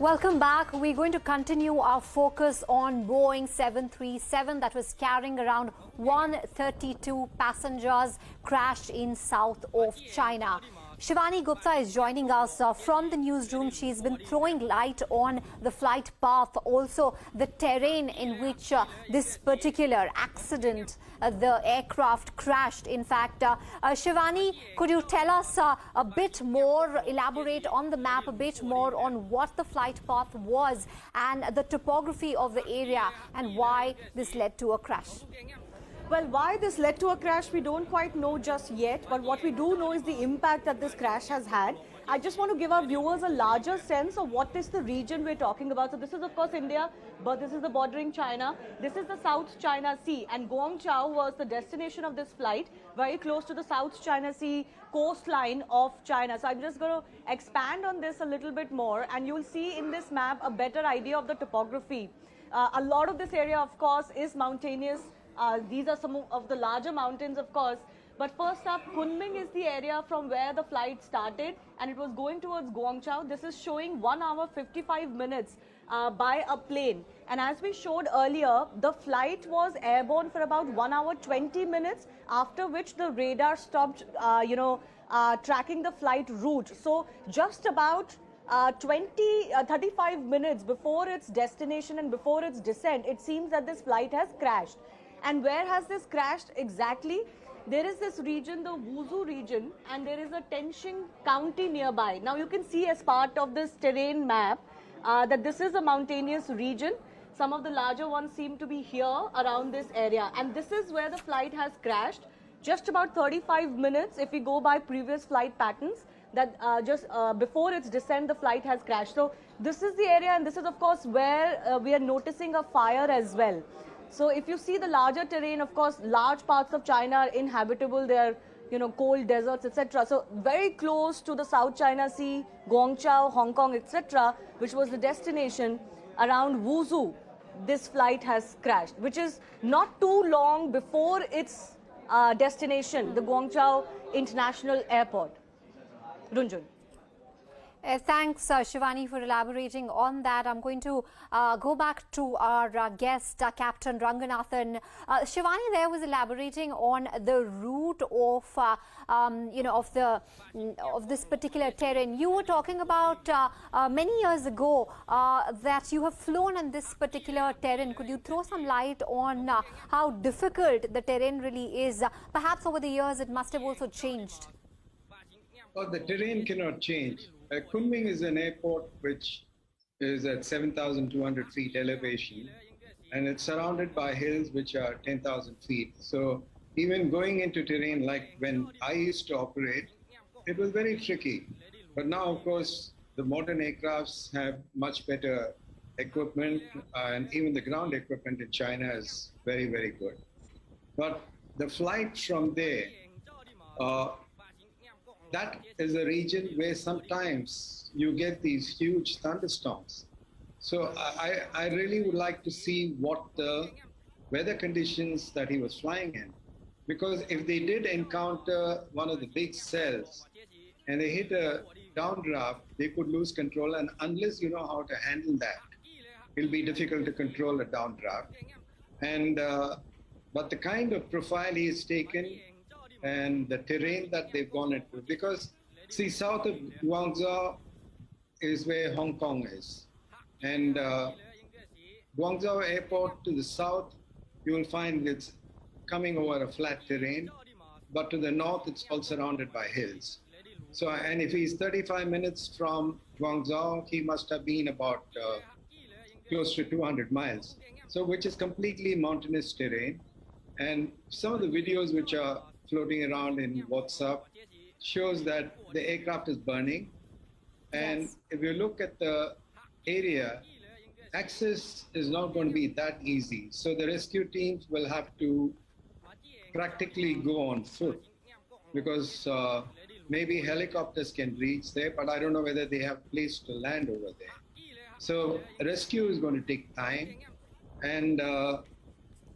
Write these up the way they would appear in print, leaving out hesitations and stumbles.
Welcome back. We're going to continue our focus on Boeing 737 that was carrying around 132 passengers crashed in south of China. Shivani Gupta is joining us from the newsroom. She's been throwing light on the flight path, also the terrain in which this particular accident, the aircraft crashed. In fact, Shivani, could you tell us a bit more, elaborate on the map a bit more on what the flight path was and the topography of the area and why this led to a crash? Well, why this led to a crash, we don't quite know just yet. But what we do know is the impact that this crash has had. I just want to give our viewers a larger sense of what is the region we're talking about. So this is, of course, India, but this is the bordering China. This is the South China Sea, and Guangzhou was the destination of this flight, very close to the South China Sea coastline of China. So I'm just going to expand on this a little bit more, and you'll see in this map a better idea of the topography. A lot of this area, of course, is mountainous. These are some of the larger mountains, of course. But first up, Kunming is the area from where the flight started, and it was going towards Guangzhou. This is showing 1 hour 55 minutes by a plane. And as we showed earlier, the flight was airborne for about 1 hour 20 minutes, after which the radar stopped, tracking the flight route. So just about 35 minutes before its destination and before its descent, it seems that this flight has crashed. And where has this crashed exactly? There is this region, the Wuzhou region, and there is a Tenxing county nearby. Now you can see as part of this terrain map that this is a mountainous region. Some of the larger ones seem to be here around this area. And this is where the flight has crashed. Just about 35 minutes, if we go by previous flight patterns, that just before its descent, the flight has crashed. So this is the area, and this is, of course, where we are noticing a fire as well. So if you see the larger terrain, of course, large parts of China are inhabitable. They are, cold deserts, etc. So very close to the South China Sea, Guangzhou, Hong Kong, etc., which was the destination. Around Wuzhou, this flight has crashed, which is not too long before its destination, the Guangzhou International Airport. Runjun. Thanks, Shivani, for elaborating on that. I'm going to go back to our guest, Captain Ranganathan. Shivani there was elaborating on the route of this particular terrain. You were talking about many years ago that you have flown on this particular terrain. Could you throw some light on how difficult the terrain really is? Perhaps over the years it must have also changed. Well, the terrain cannot change. Kunming is an airport which is at 7,200 feet elevation, and it's surrounded by hills which are 10,000 feet. So even going into terrain like when I used to operate, it was very tricky. But now, of course, the modern aircrafts have much better equipment, and even the ground equipment in China is very, very good. But the flight from there, that is a region where sometimes you get these huge thunderstorms. So I really would like to see what the weather conditions that he was flying in. Because if they did encounter one of the big cells and they hit a downdraft, they could lose control. And unless you know how to handle that, it'll be difficult to control a downdraft. And but the kind of profile he has taken and the terrain that they've gone into, because see, south of Guangzhou is where Hong Kong is, and Guangzhou airport to the south, you will find it's coming over a flat terrain, but to the north it's all surrounded by hills. So, and if he's 35 minutes from Guangzhou, he must have been about close to 200 miles, so which is completely mountainous terrain. And some of the videos which are floating around in WhatsApp shows that the aircraft is burning. And yes, if you look at the area, access is not going to be that easy. So the rescue teams will have to practically go on foot, because maybe helicopters can reach there, but I don't know whether they have place to land over there. So rescue is going to take time. And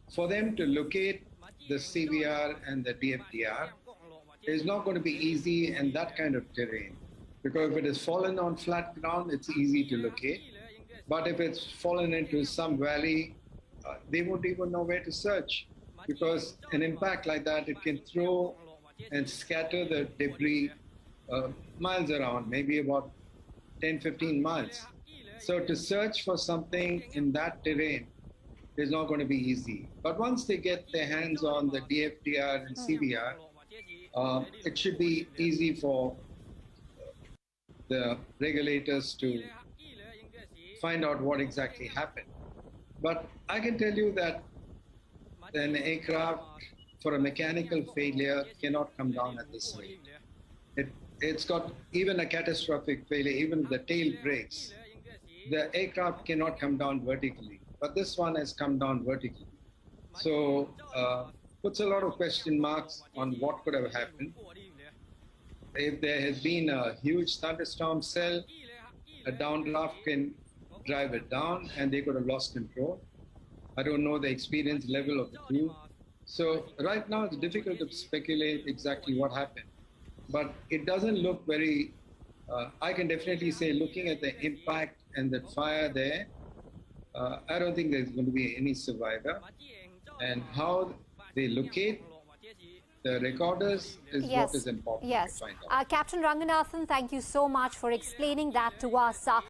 for them to locate the CVR and the DFDR is not going to be easy in that kind of terrain, because if it has fallen on flat ground, it's easy to locate. But if it's fallen into some valley, they won't even know where to search, because an impact like that, it can throw and scatter the debris miles around, maybe about 10, 15 miles. So to search for something in that terrain is not going to be easy. But once they get their hands on the DFDR and CBR, it should be easy for the regulators to find out what exactly happened. But I can tell you that an aircraft for a mechanical failure cannot come down at this rate. It's got even a catastrophic failure, even if the tail breaks, the aircraft cannot come down vertically. But this one has come down vertically. So puts a lot of question marks on what could have happened. If there has been a huge thunderstorm cell, a downdraft can drive it down and they could have lost control. I don't know the experience level of the crew. So right now it's difficult to speculate exactly what happened. But it doesn't look very, I can definitely say, looking at the impact and the fire there, I don't think there's going to be any survivor. And how they locate the recorders is what is important to find out. Captain Ranganathan, thank you so much for explaining that to us.